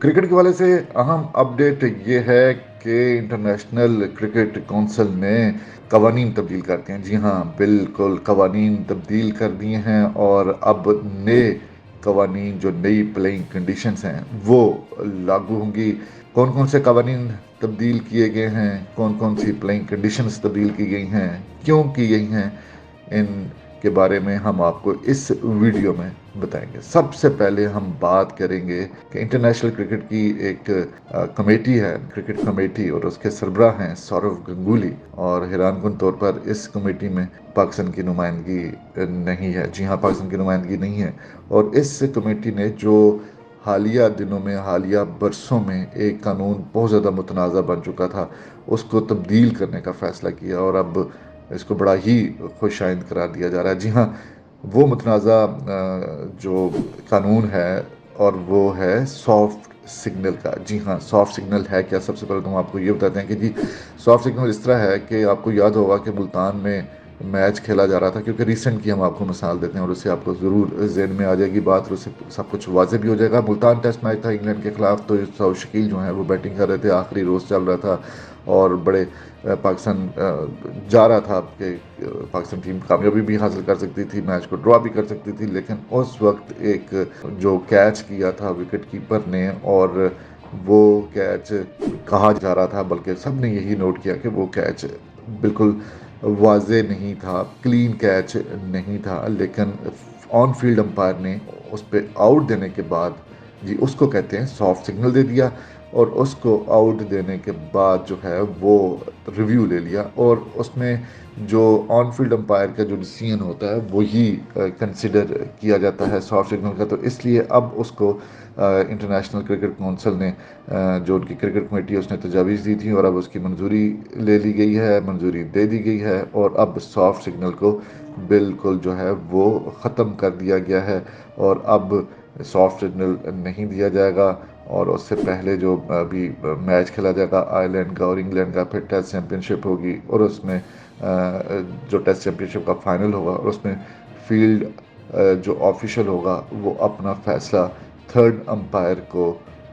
Cricket के हवाले से अहम अपडेट ये है कि इंटरनेशनल क्रिकेट काउंसिल ने कवानीन तब्दील कर दिए हैं। जी हाँ, बिल्कुल कवानीन तब्दील कर दिए हैं और अब नए कवानीन, जो नई प्लेइंग कंडीशंस हैं, वो लागू होंगी। कौन कौन से कवानीन तब्दील किए गए हैं, कौन कौन सी प्लेइंग कंडीशंस तब्दील की गई हैं, क्यों की गई हैं, इन के बारे में हम आपको इस वीडियो में बताएंगे। सबसे पहले हम बात करेंगे कि इंटरनेशनल क्रिकेट की एक कमेटी है, क्रिकेट कमेटी, और उसके सरबराह हैं सौरव गंगुली। और हैरानकुन तौर पर इस कमेटी में पाकिस्तान की नुमाइंदगी नहीं है। जी हाँ, पाकिस्तान की नुमाइंदगी नहीं है। और इस कमेटी ने जो हालिया दिनों में, हालिया बरसों में एक कानून बहुत ज़्यादा मुतनाज़ा बन चुका था, उसको तब्दील करने का फ़ैसला किया और अब इसको बड़ा ही खुश आइंद करार दिया जा रहा है। जी हाँ, वो मुतनाज़ा जो कानून है, और वो है सॉफ्ट सिग्नल का। जी हाँ, सॉफ्ट सिग्नल है क्या? सबसे पहले तो हम आपको ये बताते हैं कि जी, सॉफ्ट सिग्नल इस तरह है कि आपको याद होगा कि मुल्तान में मैच खेला जा रहा था, क्योंकि रिसेंट की हम आपको मिसाल देते हैं और उससे आपको ज़रूर जहन में आ जाएगी बात, और उससे सब कुछ वाज़ेह भी हो जाएगा। मुल्तान टेस्ट मैच था इंग्लैंड के ख़िलाफ़, तो सौद शकील जो है वो बैटिंग कर रहे थे, आखिरी रोज़ चल रहा था और बड़े पाकिस्तान जा रहा था कि पाकिस्तान टीम कामयाबी भी हासिल कर सकती थी, मैच को ड्रॉ भी कर सकती थी। लेकिन उस वक्त एक जो कैच किया था विकेट कीपर ने, और वो कैच कहा जा रहा था, बल्कि सब ने यही नोट किया कि वो कैच बिल्कुल वाज़े नहीं था, क्लीन कैच नहीं था। लेकिन ऑन फील्ड अंपायर ने उस पर आउट देने के बाद, जी उसको कहते हैं सॉफ्ट सिग्नल दे दिया, और उसको आउट देने के बाद जो है वो रिव्यू ले लिया, और उसमें जो ऑन फील्ड अंपायर का जो डिसीजन होता है वही कंसिडर किया जाता है सॉफ्ट सिग्नल का। तो इसलिए अब उसको इंटरनेशनल क्रिकेट काउंसिल ने, जो उनकी क्रिकेट कमेटी है, उसने तजावीज़ दी थी और अब उसकी मंजूरी ले ली गई है, मंजूरी दे दी गई है, और अब सॉफ्ट सिग्नल को बिल्कुल जो है वो ख़त्म कर दिया गया है। और अब सॉफ्ट सिग्नल नहीं दिया जाएगा, और उससे पहले जो अभी मैच खेला जाएगा आयरलैंड का और इंग्लैंड का, फिर टेस्ट चैम्पियनशिप होगी, और उसमें जो टेस्ट चैम्पियनशिप का फाइनल होगा, और उसमें फील्ड जो ऑफिशियल होगा वो अपना फ़ैसला थर्ड अंपायर को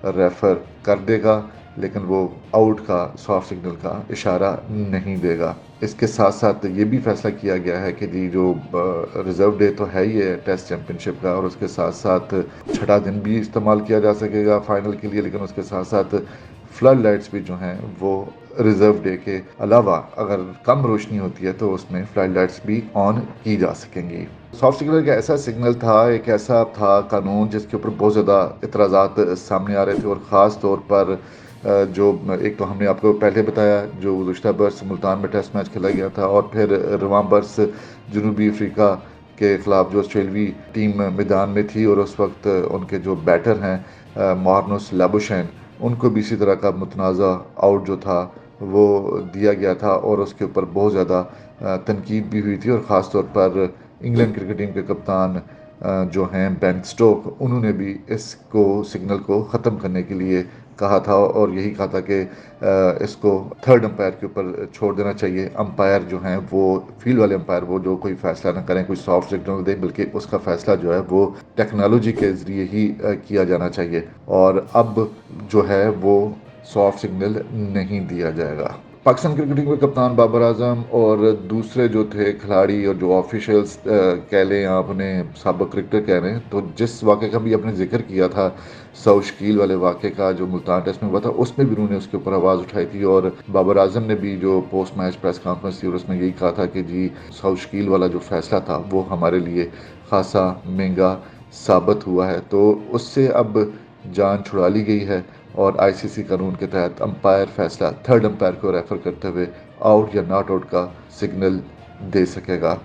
रेफ़र कर देगा, लेकिन वो आउट का, सॉफ्ट सिग्नल का इशारा नहीं देगा। इसके साथ साथ ये भी फैसला किया गया है कि जी जो रिज़र्व डे तो है ही है टेस्ट चैम्पियनशिप का, और उसके साथ साथ छठा दिन भी इस्तेमाल किया जा सकेगा फाइनल के लिए, लेकिन उसके साथ साथ फ्लड लाइट्स भी जो हैं वो रिज़र्व डे के अलावा अगर कम रोशनी होती है तो उसमें फ्लड लाइट्स भी ऑन की जा सकेंगी। सॉफ्ट सिग्नल एक ऐसा सिग्नल था, एक ऐसा था कानून जिसके ऊपर बहुत ज़्यादा इतराज़ात सामने आ रहे थे, और ख़ास तौर पर जो एक तो हमने आपको पहले बताया, जो गुज़श्ता बरस मुल्तान में टेस्ट मैच खेला गया था, और फिर रवां बरस जनूबी अफ्रीका के ख़िलाफ़ जो ऑस्ट्रेलवी टीम मैदान में थी, और उस वक्त उनके जो बैटर हैं मार्नस लाबुशैन, उनको भी इसी तरह का मुतनाज़ा आउट जो था वो दिया गया था, और उसके ऊपर बहुत ज़्यादा तनकीद भी हुई थी। और ख़ास तौर पर इंग्लैंड क्रिकेट टीम के कप्तान जो हैं बेन स्टोक, उन्होंने भी इसको सिग्नल को ख़त्म करने के लिए कहा था, और यही कहा था कि इसको थर्ड अंपायर के ऊपर छोड़ देना चाहिए। अंपायर जो हैं वो, फील्ड वाले अंपायर, वो जो कोई फ़ैसला ना करें, कोई सॉफ्ट सिग्नल दें, बल्कि उसका फ़ैसला जो है वो टेक्नोलॉजी के ज़रिए ही किया जाना चाहिए। और अब जो है वो सॉफ्ट सिग्नल नहीं दिया जाएगा। पाकिस्तान क्रिकेट टीम के कप्तान बाबर आजम और दूसरे जो थे खिलाड़ी और जो ऑफिशियल्स कह लें, आप उन्हें साबिक क्रिकेटर कह रहे हैं, तो जिस वाक़े का भी आपने जिक्र किया था, सऊ शकील वाले वाक़े का जो मुल्तान टेस्ट में हुआ था, उसमें भी उन्होंने उसके ऊपर आवाज़ उठाई थी, और बाबर आजम ने भी जो पोस्ट मैच प्रेस कॉन्फ्रेंस थी और उसमें यही कहा था कि जी सऊ शकील वाला जो फ़ैसला था वो हमारे लिए खासा महंगा साबित हुआ है। तो उससे अब जान छुड़ा ली गई है, और आईसीसी कानून के तहत अंपायर फैसला थर्ड अंपायर को रेफर करते हुए आउट या नॉट आउट का सिग्नल दे सकेगा।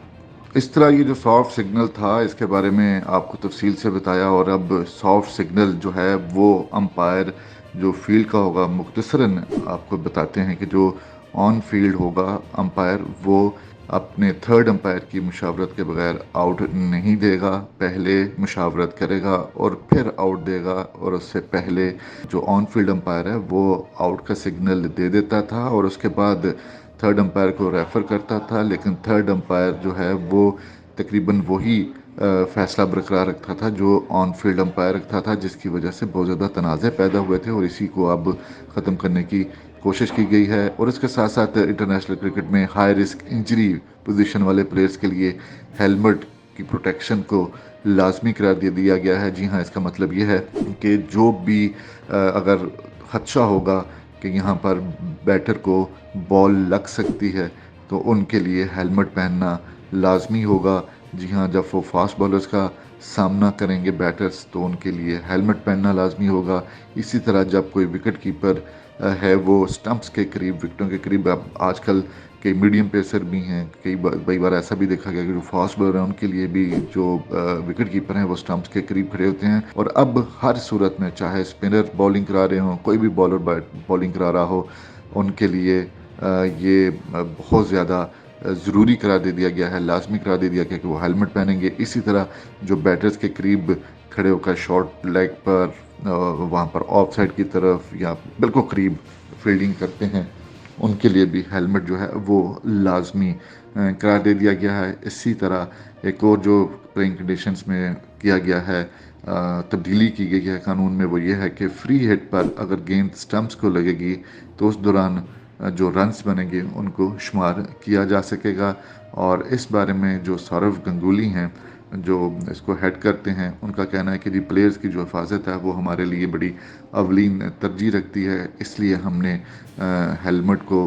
इस तरह ये जो सॉफ्ट सिग्नल था, इसके बारे में आपको तफसील से बताया, और अब सॉफ्ट सिग्नल जो है वो अंपायर जो फील्ड का होगा, मुख्तसरन आपको बताते हैं कि जो ऑन फील्ड होगा अंपायर, वो अपने थर्ड अंपायर की मुशावरत के बगैर आउट नहीं देगा, पहले मुशावरत करेगा और फिर आउट देगा, और उससे पहले जो ऑन फील्ड अंपायर है वो आउट का सिग्नल दे देता था, और उसके बाद थर्ड अंपायर को रेफ़र करता था। लेकिन थर्ड अंपायर जो है वो तकरीबन वही फैसला बरकरार रखा था जो ऑन फील्ड अंपायर रखा था, जिसकी वजह से बहुत ज़्यादा तनाज़े पैदा हुए थे और इसी को अब ख़त्म करने की कोशिश की गई है। और इसके साथ साथ इंटरनेशनल क्रिकेट में हाई रिस्क इंजरी पोजीशन वाले प्लेयर्स के लिए हेलमेट की प्रोटेक्शन को लाजमी करार दे दिया गया है। जी हाँ, इसका मतलब ये है कि जो भी अगर खदशा होगा कि यहाँ पर बैटर को बॉल लग सकती है तो उनके लिए हेलमेट पहनना लाजमी होगा। जी हाँ, जब वो फास्ट बॉलर्स का सामना करेंगे बैटर्स तो उनके लिए हेलमेट पहनना लाजमी होगा। इसी तरह जब कोई विकेट कीपर है वो स्टंप्स के करीब, विकेटों के करीब, अब आजकल कई मीडियम पेसर भी हैं, कई बार ऐसा भी देखा गया कि जो फास्ट बॉलर हैं उनके लिए भी जो विकेट कीपर हैं वो स्टंप्स के करीब खड़े होते हैं। और अब हर सूरत में चाहे स्पिनर बॉलिंग करा रहे हों, कोई भी बॉलर बॉलिंग करा रहा हो, उनके लिए ये बहुत ज़्यादा ज़रूरी करार दे दिया गया है, लाजमी करार दे दिया गया कि वो हेलमेट पहनेंगे। इसी तरह जो बैटर्स के करीब खड़े होकर शॉर्ट लेग पर वहाँ पर ऑफ साइड की तरफ या बिल्कुल करीब फील्डिंग करते हैं, उनके लिए भी हेलमेट जो है वो लाजमी करार दे दिया गया है। इसी तरह एक और जो प्लेइंग कंडीशंस में किया गया है, तब्दीली की गई है कानून में, वो ये है कि फ्री हिट पर अगर गेंद स्टंप्स को लगेगी तो उस दौरान जो रन्स बनेंगे उनको शुमार किया जा सकेगा। और इस बारे में जो सौरव गंगुली हैं जो इसको हेड करते हैं, उनका कहना है कि जी प्लेयर्स की जो हिफाजत है वो हमारे लिए बड़ी अवलीन तरजीह रखती है, इसलिए हमने हेलमेट को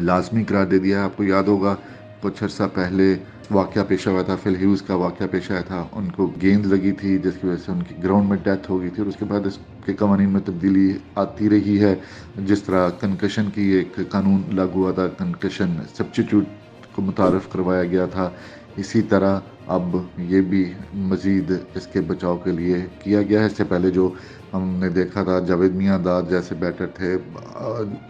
लाजमी करार दे दिया है। आपको याद होगा कुछ अर्सा पहले वाक़या पेश हुआ था, फिल ह्यूज़ का वाक़या पेश आया था, उनको गेंद लगी थी जिसकी वजह से उनकी ग्राउंड में डेथ हो गई थी और उसके बाद इसके कवानीन में तब्दीली आती रही है। जिस तरह कंकशन की एक कानून लागू हुआ था, कंकशन सब्स्टिट्यूट को मुतारफ़ करवाया गया था, इसी तरह अब ये भी मज़ीद इसके बचाव के लिए किया गया है। इससे पहले जो हमने देखा था जावेद मियांदाद जैसे बैटर थे,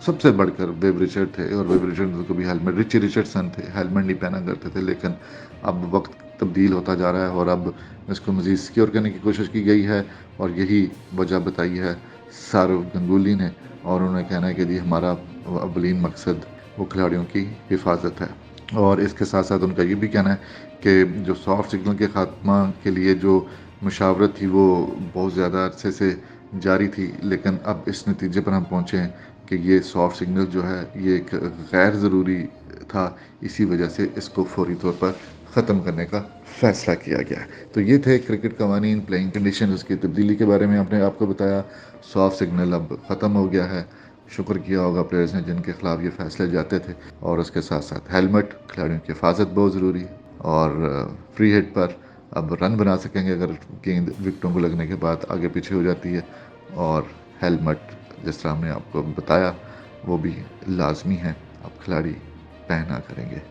सबसे बढ़कर वेव रिचर्ड थे, और वेव रिचर्ड को भी हेलमेट, रिची रिचर्डसन थे, हेलमेट नहीं पहना करते थे, लेकिन अब वक्त तब्दील होता जा रहा है और अब इसको मज़ीद सिक्योर करने की कोशिश की गई है। और यही वजह बताई है सौरव गंगुली ने, और उन्होंने कहना है कि जी हमारा अवलीन मकसद वो खिलाड़ियों की हिफाजत है। और इसके साथ साथ उनका ये भी कहना है कि जो सॉफ्ट सिग्नल के ख़ात्मा के लिए जो मुशावरत थी वो बहुत ज़्यादा अरसे से जारी थी, लेकिन अब इस नतीजे पर हम पहुँचे हैं कि ये सॉफ्ट सिग्नल जो है ये एक गैर ज़रूरी था, इसी वजह से इसको फौरी तौर पर ख़त्म करने का फ़ैसला किया गया है। तो ये थे क्रिकेट कवानीन, प्लेइंग कंडीशन, उसकी तब्दीली के बारे में आपने आपको बताया। सॉफ्ट सिग्नल अब ख़त्म हो गया है, शुक्र किया होगा प्लेयर्स ने जिनके खिलाफ ये फैसले जाते थे। और उसके साथ साथ हेलमेट, खिलाड़ियों की हिफाजत बहुत ज़रूरी है। और फ्री हिट पर अब रन बना सकेंगे अगर गेंद विकेटों को लगने के बाद आगे पीछे हो जाती है। और हेलमेट जिस तरह हमने आपको बताया वो भी लाजमी है, अब खिलाड़ी पहना करेंगे।